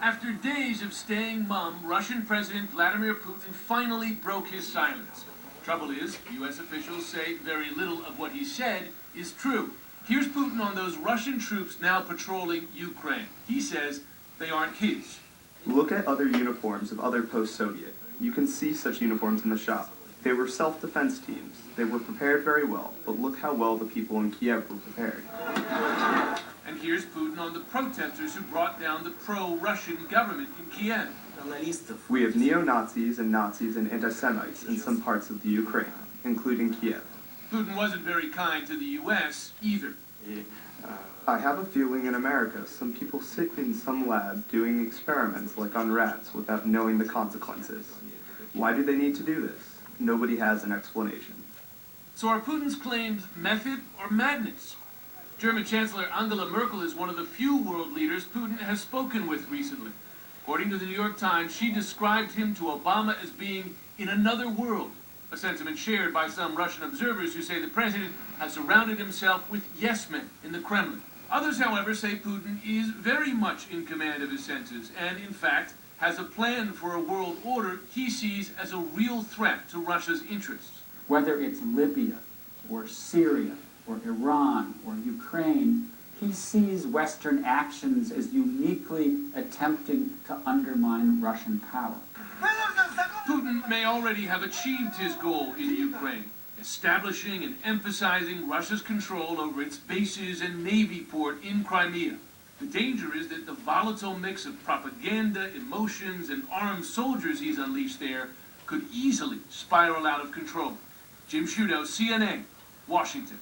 After days of staying mum, Russian President Vladimir Putin finally broke his silence. Trouble is, U.S. officials say very little of what he said is true. Here's Putin on those Russian troops now patrolling Ukraine. He says they aren't his. Look at other uniforms of other post-Soviet. You can see such uniforms in the shop. They were self-defense teams. They were prepared very well, but look how well the people in Kiev were prepared. And here's Putin on the protesters who brought down the pro-Russian government in Kiev. We have neo-Nazis and Nazis and anti-Semites in some parts of the Ukraine, including Kiev. Putin wasn't very kind to the U.S. either. I have a feeling in America some people sit in some lab doing experiments like on rats without knowing the consequences. Why do they need to do this? Nobody has an explanation. So are Putin's claims method or madness? German Chancellor Angela Merkel is one of the few world leaders Putin has spoken with recently. According to the New York Times, she described him to Obama as being in another world, a sentiment shared by some Russian observers who say the president has surrounded himself with yes-men in the Kremlin. Others, however, say Putin is very much in command of his senses and, in fact, has a plan for a world order he sees as a real threat to Russia's interests. Whether it's Libya or Syria or Iran or Ukraine, he sees Western actions as uniquely attempting to undermine Russian power. Putin may already have achieved his goal in Ukraine, establishing and emphasizing Russia's control over its bases and Navy port in Crimea. The danger is that the volatile mix of propaganda, emotions, and armed soldiers he's unleashed there could easily spiral out of control. Jim Sciutto, CNN, Washington.